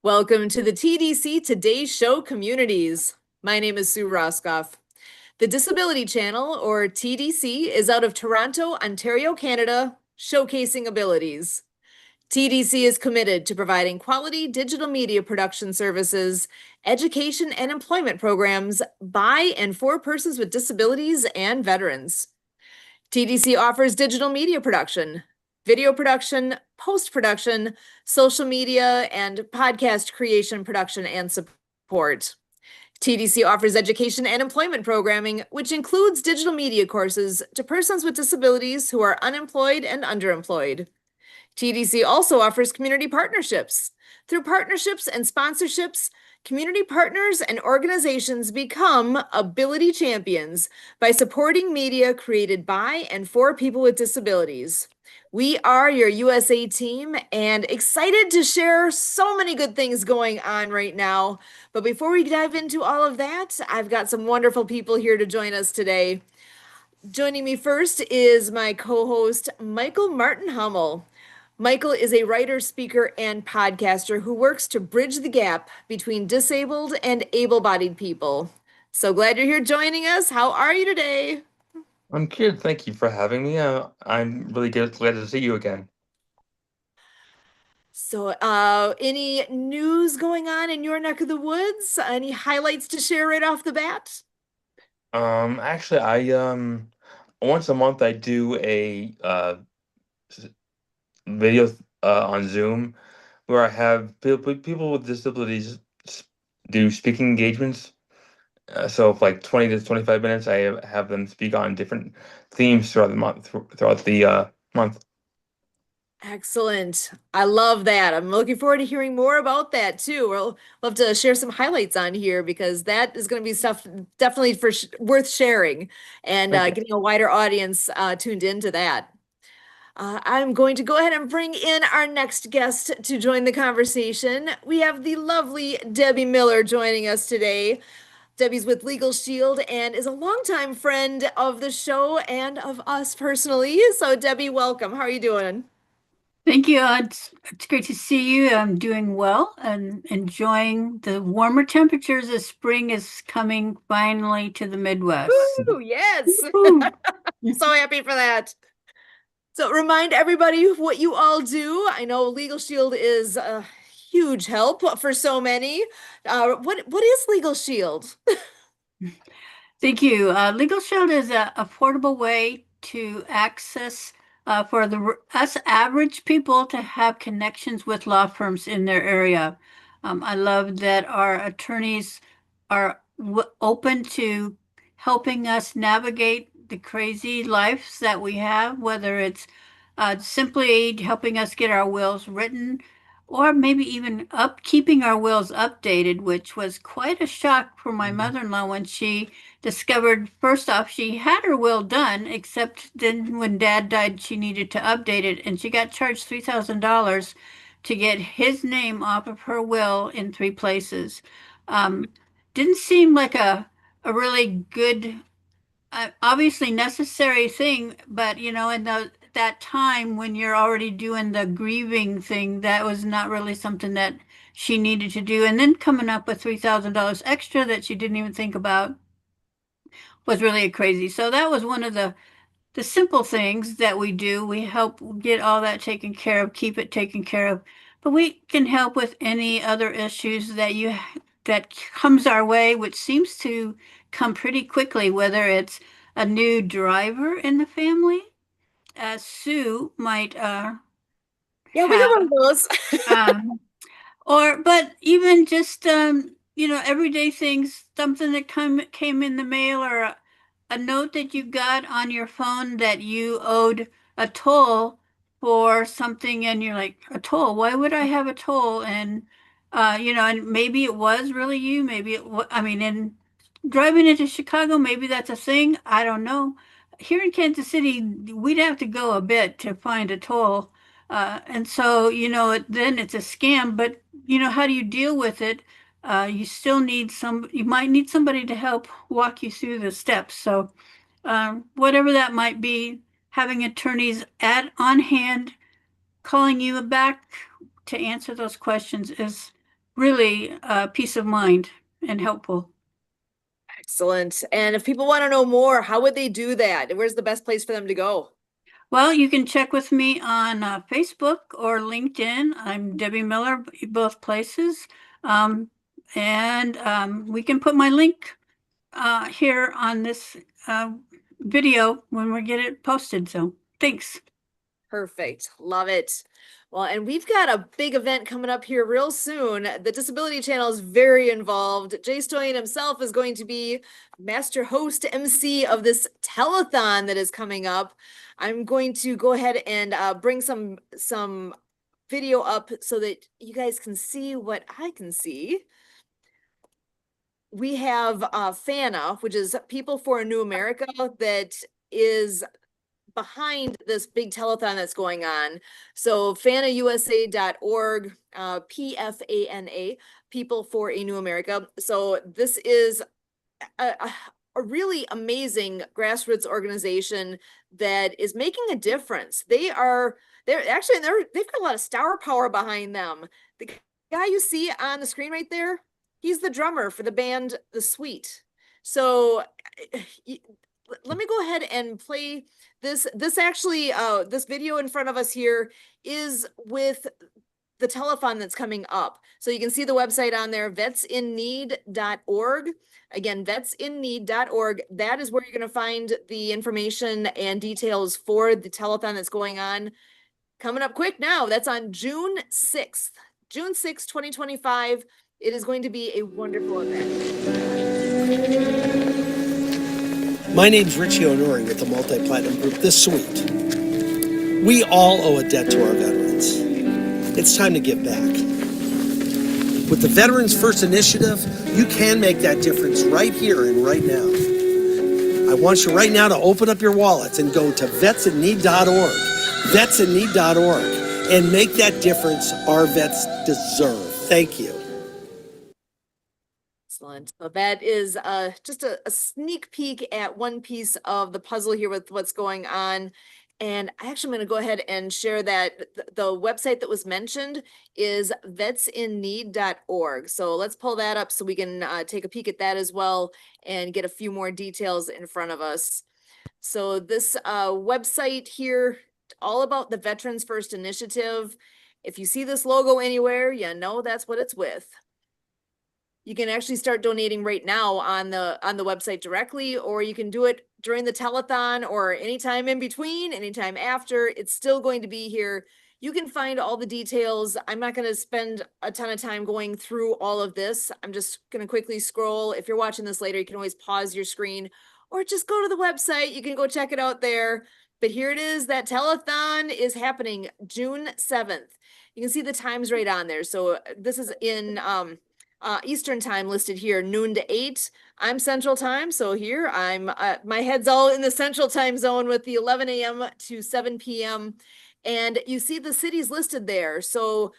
Welcome to the TDC Today Show communities. My name is Sue Roscoff. The Disability Channel, or TDC, is out of Toronto, Ontario, Canada, showcasing abilities. TDC is committed to providing quality digital media production services, education, and employment programs by and for persons with disabilities and veterans. TDC offers digital media production, video production, post-production, social media, and podcast creation, production, and support. TDC offers education and employment programming, which includes digital media courses to persons with disabilities who are unemployed and underemployed. TDC also offers community partnerships. Through partnerships and sponsorships, community partners and organizations become ability champions by supporting media created by and for people with disabilities. We are your USA team and excited to share so many good things going on right now. But before we dive into all of that, I've got some wonderful people here to join us today. Joining me first is my co-host, Michael Martin Hummel. Michael is a writer, speaker, and podcaster who works to bridge the gap between disabled and able-bodied people. So glad you're here joining us. How are you today? I'm good. Thank you for having me. I'm really glad to see you again. So, any news going on in your neck of the woods? Any highlights to share right off the bat? Actually, I once a month I do a s- video on Zoom where I have people with disabilities do speaking engagements. So, for like 20 to 25 minutes, I have them speak on different themes throughout the month. Throughout the month. Excellent. I love that. I'm looking forward to hearing more about that too. We'll love to share some highlights on here because that is going to be stuff definitely for worth sharing and Thank you. getting a wider audience tuned into that. I'm going to go ahead and bring in our next guest to join the conversation. We have the lovely Debbie Miller joining us today. Debbie's with Legal Shield and is a longtime friend of the show and of us personally. So, Debbie, welcome. How are you doing? Thank you. It's great to see you. I'm doing well and enjoying the warmer temperatures as spring is coming finally to the Midwest. Woo, yes. Woo. So happy for that. So remind everybody what you all do. I know Legal Shield is a huge help for so many. What is Legal Shield? Thank you. Legal Shield is a affordable way to access for us average people to have connections with law firms in their area. I love that our attorneys are open to helping us navigate the crazy lives that we have, whether it's simply helping us get our wills written or maybe even keeping our wills updated, which was quite a shock for my mother-in-law when she discovered, first off, she had her will done, except then when dad died, she needed to update it, and she got charged $3,000 to get his name off of her will in three places. Um, didn't seem like a really good, obviously necessary thing, but in that time when you're already doing the grieving thing, that was not really something that she needed to do. And then coming up with $3,000 extra that she didn't even think about was really crazy. So that was one of the simple things that we do. We help get all that taken care of, keep it taken care of. But we can help with any other issues that comes our way, which seems to come pretty quickly, whether it's a new driver in the family, as Sue might Yeah, we got have, one of those. um, or but even just everyday things, something that came in the mail or a note that you got on your phone that you owed a toll for something and you're like, a toll? Why would I have a toll? And and maybe it was really you, maybe I mean, and driving into Chicago, maybe that's a thing. I don't know. Here in Kansas City, we'd have to go a bit to find a toll. And so, then it's a scam, but how do you deal with it? You might need somebody to help walk you through the steps. So, whatever that might be, having attorneys on hand, calling you back to answer those questions is really peace of mind and helpful. Excellent. And if people want to know more, how would they do that? Where's the best place for them to go? Well, you can check with me on Facebook or LinkedIn. I'm Debbie Miller, both places. Um, and we can put my link here on this video when we get it posted. So thanks. Perfect. Love it. Well, and we've got a big event coming up here real soon. The Disability Channel is very involved. Jay Stoyan himself is going to be master host MC of this telethon that is coming up. I'm going to go ahead and bring some video up so that you guys can see what I can see. We have FANA, which is People for a New America, that is behind this big telethon that's going on. So fanausa.org, PFANA, People for a New America. So this is a really amazing grassroots organization that is making a difference. They've got a lot of star power behind them. The guy you see on the screen right there, he's the drummer for the band The Sweet. So let me go ahead and play this. This video in front of us here is with the telethon that's coming up. So you can see the website on there, vetsinneed.org. Again, vetsinneed.org. That is where you're going to find the information and details for the telethon that's going on. Coming up quick now, that's on June 6th. June 6th, 2025. It is going to be a wonderful event. My name's Richie Onuri with the Multi-Platinum Group, The Suite. We all owe a debt to our veterans. It's time to give back. With the Veterans First Initiative, you can make that difference right here and right now. I want you right now to open up your wallets and go to vetsinneed.org, vetsinneed.org, and make that difference our vets deserve. Thank you. Excellent. So that is just a sneak peek at one piece of the puzzle here with what's going on. And I actually am going to go ahead and share that the website that was mentioned is vetsinneed.org. So let's pull that up so we can take a peek at that as well and get a few more details in front of us. So this website here, all about the Veterans First Initiative. If you see this logo anywhere, you know that's what it's with. You can actually start donating right now on the website directly, or you can do it during the telethon or anytime in between, anytime after. It's still going to be here. You can find all the details. I'm not going to spend a ton of time going through all of this. I'm just going to quickly scroll. If you're watching this later, you can always pause your screen or just go to the website. You can go check it out there. But here it is. That telethon is happening June 7th. You can see the times right on there. So this is in Eastern time listed here, noon to 8. I'm Central time, so here I'm my head's all in the Central time zone with the 11 a.m. to 7 p.m. And you see the cities listed there. So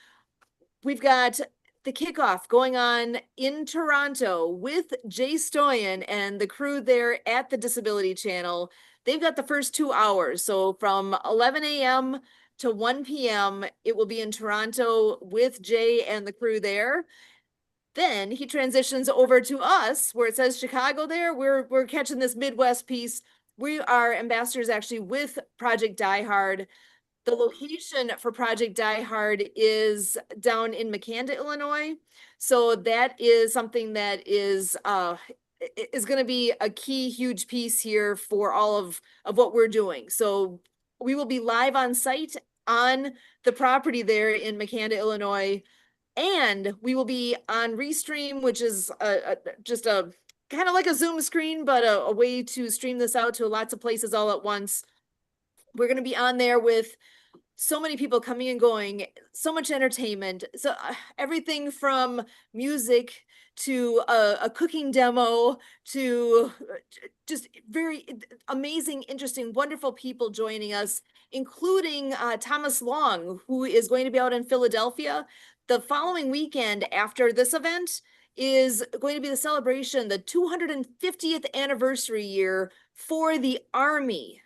we've got the kickoff going on in Toronto with Jay Stoyan and the crew there at the Disability Channel. They've got the first 2 hours. So from 11 a.m. to 1 p.m., it will be in Toronto with Jay and the crew there. Then he transitions over to us where it says Chicago there. We're catching this Midwest piece. We are ambassadors actually with Project Die Hard. The location for Project Die Hard is down in Makanda, Illinois. So that is something that is going to be a key huge piece here for all of what we're doing. So we will be live on site on the property there in Makanda, Illinois. And we will be on Restream, which is just a kind of like a Zoom screen, but a way to stream this out to lots of places all at once. We're going to be on there with so many people coming and going, so much entertainment. So everything from music to a cooking demo to just very amazing, interesting, wonderful people joining us, including Thomas Long, who is going to be out in Philadelphia. The following weekend after this event is going to be the celebration, the 250th anniversary year for the Army.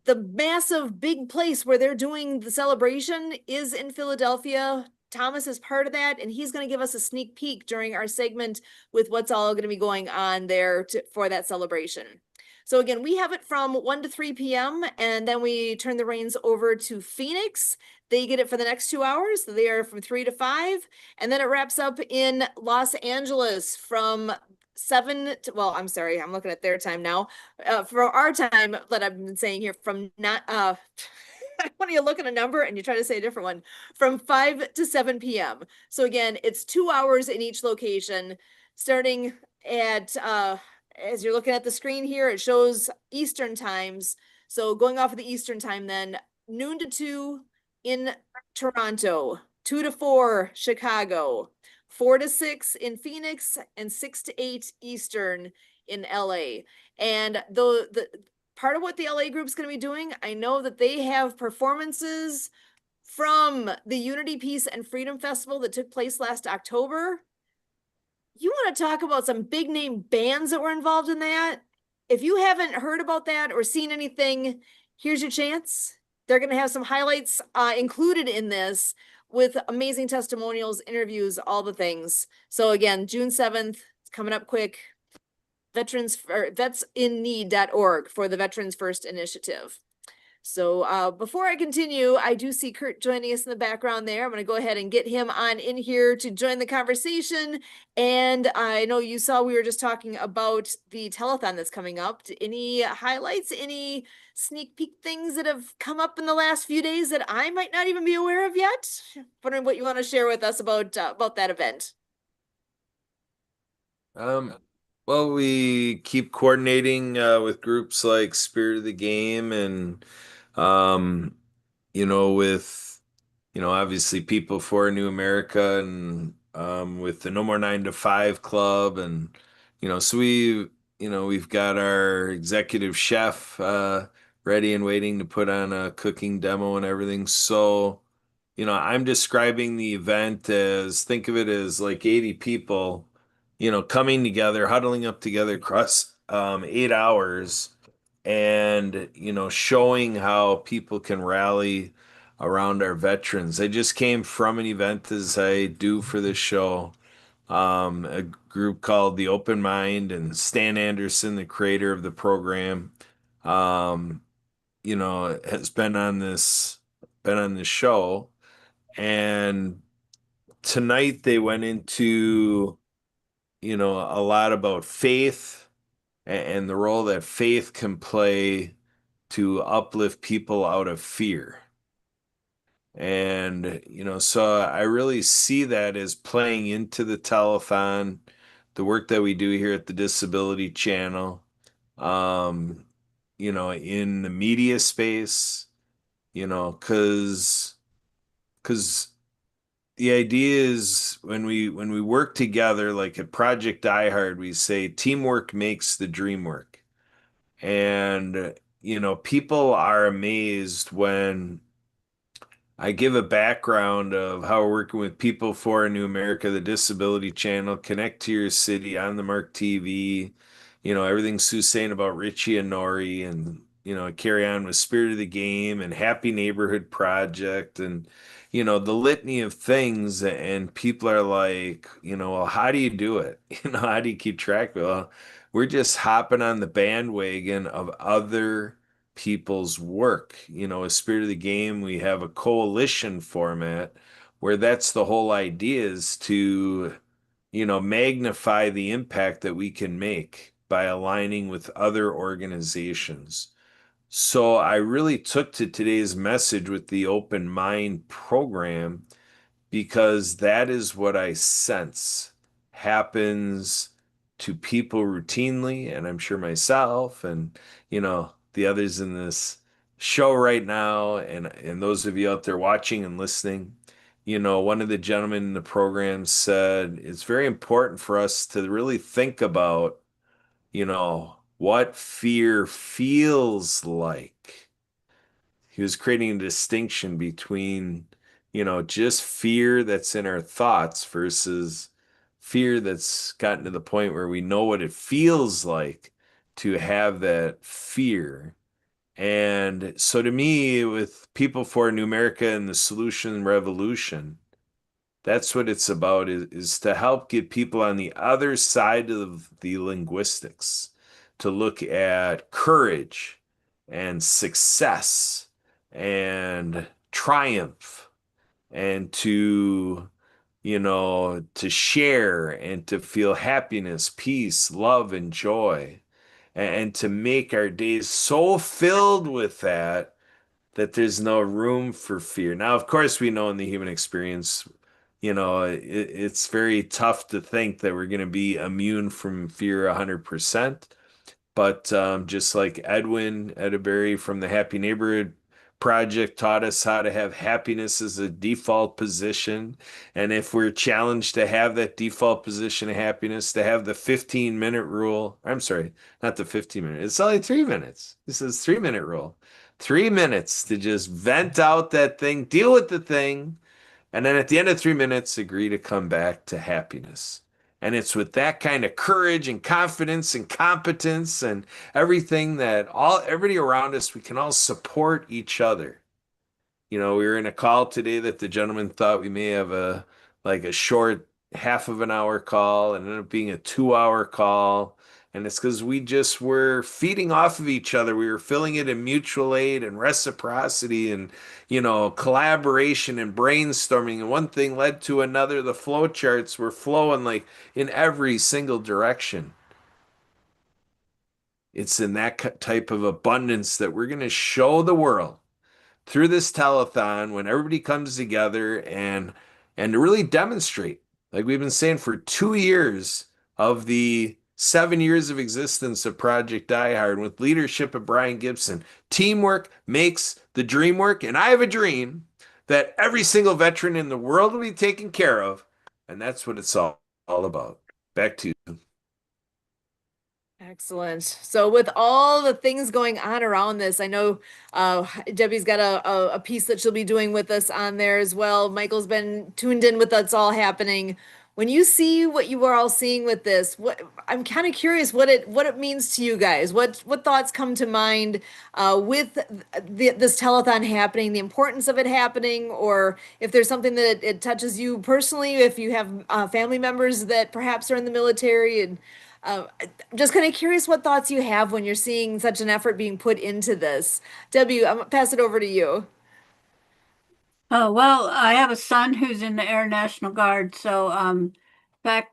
The massive big place where they're doing the celebration is in Philadelphia. Thomas is part of that, and he's going to give us a sneak peek during our segment with what's all going to be going on there for that celebration. So again, we have it from 1 to 3 p.m. and then we turn the reins over to Phoenix. They get it for the next 2 hours. So they are from 3 to 5. And then it wraps up in Los Angeles from 7 to, well, I'm sorry, I'm looking at their time now. For our time that I've been saying here from not, when you look at a number and you try to say a different one, from 5 to 7 p.m. So again, it's 2 hours in each location, starting at, as you're looking at the screen here, it shows Eastern times. So going off of the Eastern time, then noon to 2 in Toronto, 2 to 4 Chicago, 4 to 6 in Phoenix, and 6 to 8 Eastern in LA. And the part of what the LA group's going to be doing, I know that they have performances from the Unity, Peace, and Freedom Festival that took place last October. You want to talk about some big name bands that were involved in that? If you haven't heard about that or seen anything, here's your chance. They're going to have some highlights included in this with amazing testimonials, interviews, all the things. So again, June 7th, it's coming up quick. vetsinneed.org for the Veterans First Initiative. So before I continue, I do see Kurt joining us in the background there. I'm going to go ahead and get him on in here to join the conversation. And I know you saw we were just talking about the telethon that's coming up. Any highlights, any sneak peek things that have come up in the last few days that I might not even be aware of yet? Wondering what you want to share with us about that event. Well, we keep coordinating with groups like Spirit of the Game and um, with obviously People for a New America and with the No More 9 to 5 Club and so we've got our executive chef ready and waiting to put on a cooking demo and everything. So, I'm describing the event as think of it as like 80 people coming together, huddling up together across 8 hours and, showing how people can rally around our veterans. I just came from an event as I do for this show, a group called The Open Mind and Stan Anderson, the creator of the program, um, has been on this show. And tonight they went into a lot about faith and the role that faith can play to uplift people out of fear. And, so I really see that as playing into the telethon, the work that we do here at the Disability Channel, in the media space, because the idea is when we work together, like at Project iHeart, we say teamwork makes the dream work. And, people are amazed when I give a background of how we're working with People for a New America, the Disability Channel, Connect to Your City on the Mark TV, everything Sue's saying about Richie and Nori and, carry on with Spirit of the Game and Happy Neighborhood Project and, the litany of things. And people are like, well, how do you do it? How do you keep track? Well, we're just hopping on the bandwagon of other people's work. With Spirit of the Game, we have a coalition format where that's the whole idea is to, magnify the impact that we can make by aligning with other organizations. So I really took to today's message with the Open Mind program because that is what I sense happens to people routinely, and I'm sure myself and the others in this show right now, and those of you out there watching and listening. One of the gentlemen in the program said it's very important for us to really think about what fear feels like. He was creating a distinction between just fear that's in our thoughts versus fear that's gotten to the point where we know what it feels like to have that fear. And so to me, with People for New America and the Solution Revolution, That's what it's about, is to help get people on the other side of the linguistics to look at courage and success and triumph and to share and to feel happiness, peace, love, and joy, and to make our days so filled with that there's no room for fear. Now, of course, we know in the human experience, it's very tough to think that we're going to be immune from fear 100%. But just like Edwin Edberry from the Happy Neighborhood Project taught us how to have happiness as a default position. And if we're challenged to have that default position of happiness, to have the 15-minute rule, I'm sorry, not the 15 minute, it's only 3 minutes. This is 3 minute rule. 3 minutes to just vent out that thing, deal with the thing, and then at the end of 3 minutes, agree to come back to happiness. And it's with that kind of courage and confidence and competence and everything that everybody around us, we can all support each other. We were in a call today that the gentleman thought we may have a short half of an hour call and ended up being a 2 hour call. And it's because we just were feeding off of each other. We were filling it in mutual aid and reciprocity and, collaboration and brainstorming. And one thing led to another. The flow charts were flowing like in every single direction. It's in that type of abundance that we're going to show the world through this telethon when everybody comes together and to really demonstrate, like we've been saying for 2 years of the 7 years of existence of Project Die Hard with leadership of Brian Gibson. Teamwork makes the dream work, and I have a dream that every single veteran in the world will be taken care of, and that's what it's all about. Back to you. Excellent. So with all the things going on around this, I know Debbie's got a piece that she'll be doing with us on there as well. Michael's been tuned in with what's all happening. When you see what you are all seeing with this, I'm kind of curious what it means to you guys. What thoughts come to mind with this telethon happening, the importance of it happening, or if there's something that it touches you personally, if you have family members that perhaps are in the military, and I'm just kind of curious what thoughts you have when you're seeing such an effort being put into this. Debbie, I'm gonna pass it over to you. Oh, well, I have a son who's in the Air National Guard, so back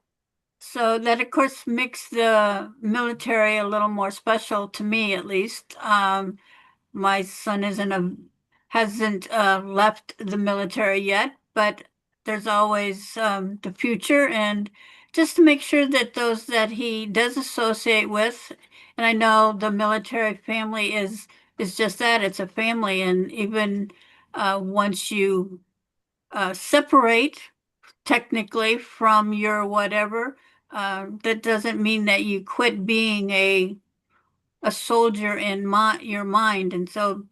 so that of course makes the military a little more special to me at least. My son hasn't left the military yet, but there's always the future, and just to make sure that those that he does associate with, and I know the military family is just that, it's a family, and even once you separate technically from your whatever, that doesn't mean that you quit being a soldier in your mind. And so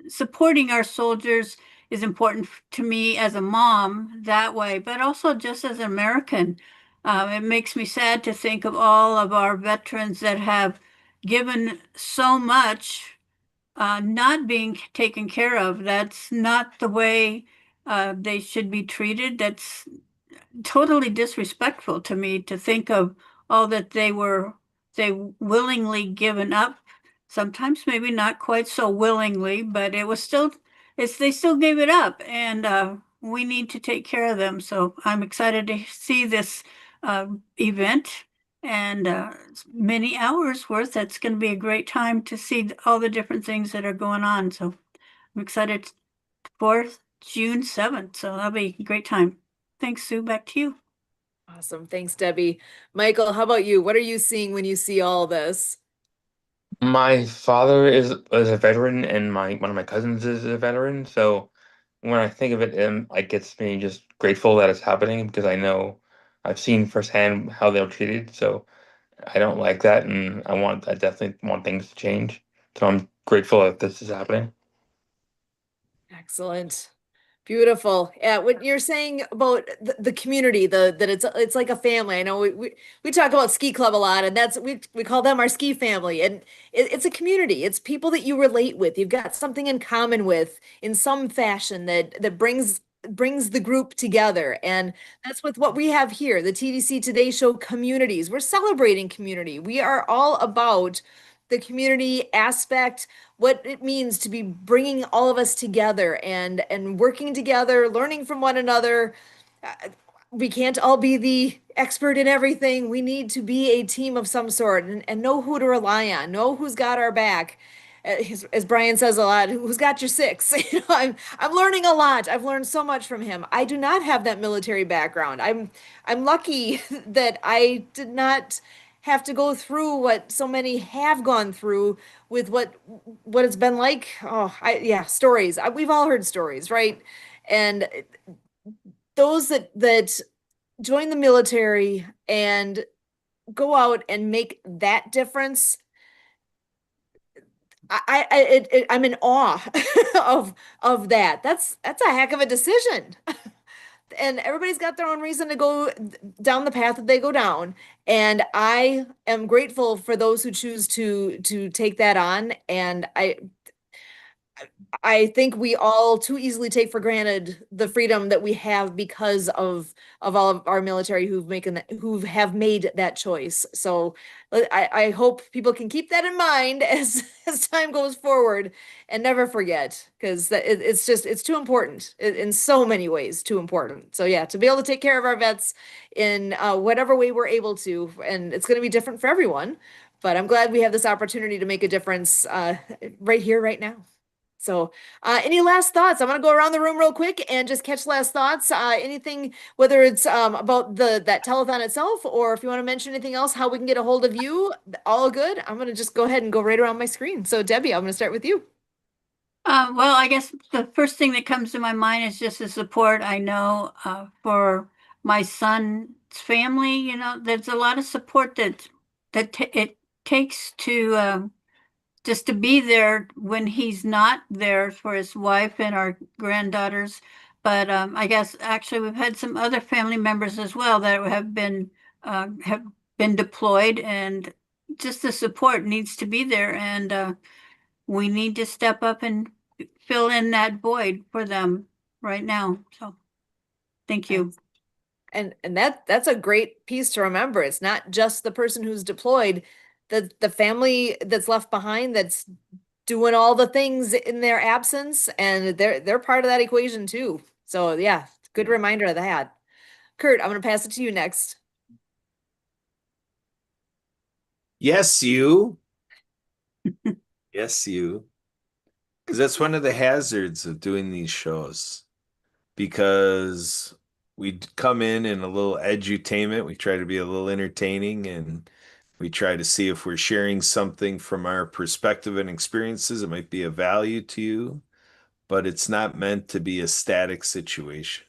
supporting our soldiers is important to me as a mom that way, but also just as an American. It makes me sad to think of all of our veterans that have given so much not being taken care of. That's not the way they should be treated. That's totally disrespectful to me to think of all that they willingly given up. Sometimes maybe not quite so willingly, but they still gave it up, and we need to take care of them. So I'm excited to see this event, and many hours worth. That's going to be a great time to see all the different things that are going on. So I'm excited for June 7th. So that'll be a great time. Thanks, Sue. Back to you. Awesome. Thanks, Debbie. Michael, how about you? What are you seeing when you see all this? My father is a veteran, and my one of my cousins is a veteran. So when I think of it, it gets me just grateful that it's happening because I know I've seen firsthand how they're treated. So I don't like that, and I definitely want things to change. So I'm grateful that this is happening. Excellent. Beautiful. Yeah, what you're saying about the community, that it's like a family. I know we talk about ski club a lot, and that's we call them our ski family. And it's a community. It's people that you relate with. You've got something in common with in some fashion that brings brings the group together. And that's with what we have here, the TDC Today Show communities. We're celebrating community. We are all about the community aspect, what it means to be bringing all of us together and working together, learning from one another. We can't all be the expert in everything. We need to be a team of some sort and know who to rely on, know who's got our back. As Brian says a lot, who's got your six? I'm learning a lot. I've learned so much from him. I do not have that military background. I'm lucky that I did not have to go through what so many have gone through with what it's been like. Oh, yeah, stories. We've all heard stories, right? And those that join the military and go out and make that difference, I'm in awe of that. That's a heck of a decision. And everybody's got their own reason to go down the path that they go down. And I am grateful for those who choose to take that on. And I think we all too easily take for granted the freedom that we have because of all of our military who have made that choice. So I hope people can keep that in mind as time goes forward and never forget, because it's too important in so many ways, too important. So yeah, to be able to take care of our vets in whatever way we're able to, and it's going to be different for everyone. But I'm glad we have this opportunity to make a difference right here, right now. So, any last thoughts? I'm gonna go around the room real quick and just catch last thoughts. Anything, whether it's about that telethon itself, or if you want to mention anything else, how we can get a hold of you, all good. I'm gonna just go ahead and go right around my screen. So, Debbie, I'm gonna start with you. Well, I guess the first thing that comes to my mind is just the support I know for my son's family. You know, there's a lot of support that it takes to just to be there when he's not there for his wife and our granddaughters. But I guess actually we've had some other family members as well that have been deployed, and just the support needs to be there, and we need to step up and fill in that void for them right now. So thank you. And that's a great piece to remember. It's not just the person who's deployed, the family that's left behind that's doing all the things in their absence, and they're part of that equation too. So yeah, good reminder of that. Kurt, I'm gonna pass it to you next. Yes, you. Yes, you. Because that's one of the hazards of doing these shows. Because we come in a little edutainment, we try to be a little entertaining, and we try to see if we're sharing something from our perspective and experiences that might be of value to you, but it's not meant to be a static situation.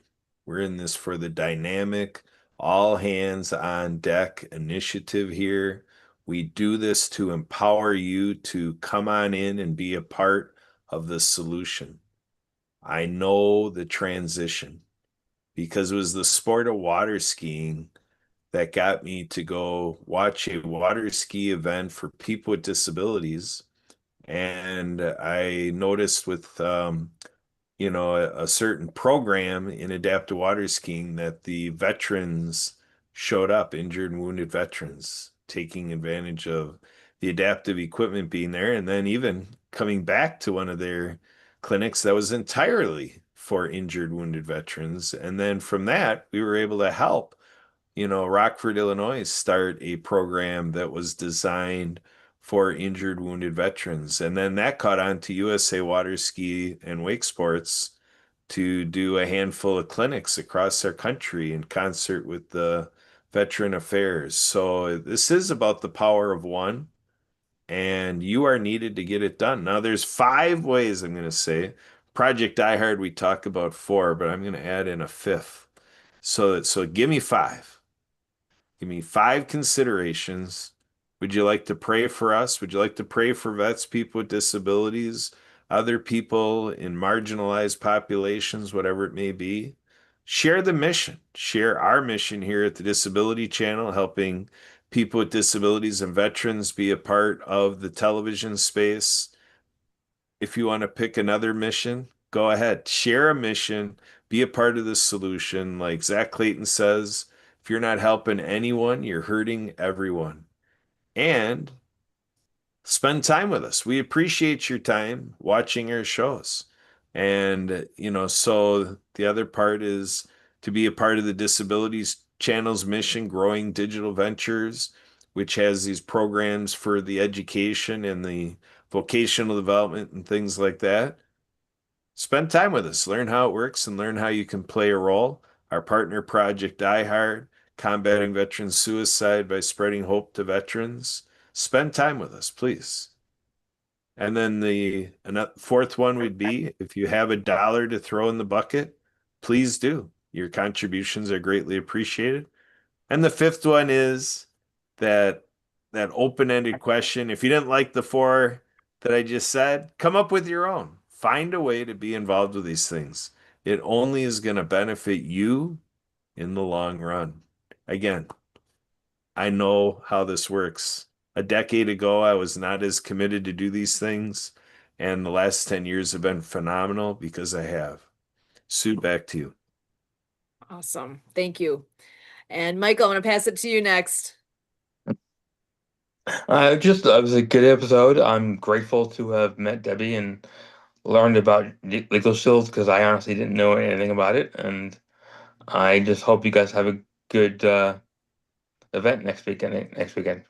We're in this for the dynamic, all hands on deck initiative here. We do this to empower you to come on in and be a part of the solution. I know the transition because it was the sport of water skiing that got me to go watch a water ski event for people with disabilities. And I noticed with, a certain program in adaptive water skiing that the veterans showed up, injured and wounded veterans, taking advantage of the adaptive equipment being there, and then even coming back to one of their clinics that was entirely for injured, wounded veterans. And then from that, we were able to help, Rockford, Illinois, start a program that was designed for injured, wounded veterans. And then that caught on to USA Water Ski and Wake Sports to do a handful of clinics across our country in concert with the Veteran Affairs. So this is about the power of one, and you are needed to get it done. Now, there's 5 ways I'm going to say. Project Die Hard, we talk about 4, but I'm going to add in a 5th. So give me 5. Give me 5 considerations. Would you like to pray for us? Would you like to pray for vets, people with disabilities, other people in marginalized populations, whatever it may be? Share the mission. Share our mission here at the Disability Channel, helping people with disabilities and veterans be a part of the television space. If you want to pick another mission, go ahead. Share a mission Be a part of the solution. Like Zach Clayton says, if you're not helping anyone, you're hurting everyone. And spend time with us. We appreciate your time watching our shows. And, so the other part is to be a part of the Disabilities Channel's mission, growing digital ventures, which has these programs for the education and the vocational development and things like that. Spend time with us, learn how it works, and learn how you can play a role. Our partner project, iHeart, combating veteran suicide by spreading hope to veterans. Spend time with us, please. And then the fourth one would be if you have $1 to throw in the bucket, please do. Your contributions are greatly appreciated. And the fifth one is that open-ended question. If you didn't like the four that I just said, come up with your own. Find a way to be involved with these things. It only is going to benefit you in the long run. Again, I know how this works. A decade ago, I was not as committed to do these things, and the last 10 years have been phenomenal because I have. Sue, back to you. Awesome. Thank you. And Michael, I'm going to pass it to you next. It was a good episode. I'm grateful to have met Debbie and learned about legal skills because I honestly didn't know anything about it. And I just hope you guys have a good event next weekend.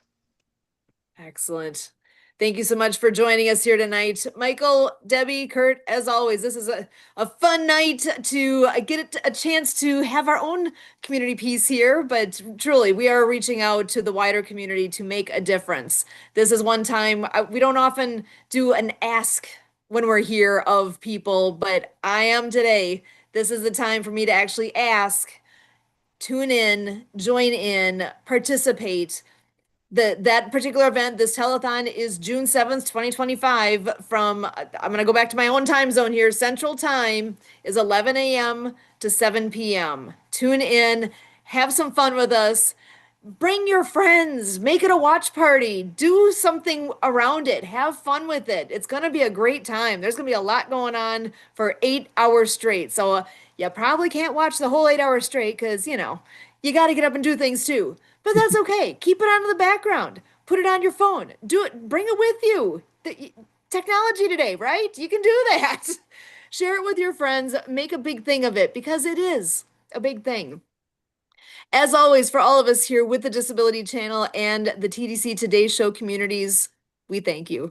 Excellent. Thank you so much for joining us here tonight. Michael, Debbie, Kurt, as always, this is a fun night to get a chance to have our own community piece here, but truly, we are reaching out to the wider community to make a difference. This is one time, we don't often do an ask when we're here of people, but I am today. This is the time for me to actually ask, tune in, join in, participate. That particular event, this telethon, is June 7th, 2025 from, I'm going to go back to my own time zone here. Central time is 11 a.m. to 7 p.m. Tune in, have some fun with us. Bring your friends, make it a watch party, do something around it, have fun with it. It's going to be a great time. There's going to be a lot going on for 8 hours straight. So you probably can't watch the whole 8 hours straight because, you got to get up and do things too. But that's okay. Keep it on in the background. Put it on your phone. Do it. Bring it with you. Technology today, right? You can do that. Share it with your friends. Make a big thing of it because it is a big thing. As always, for all of us here with the Disability Channel and the TDC Today Show communities, we thank you.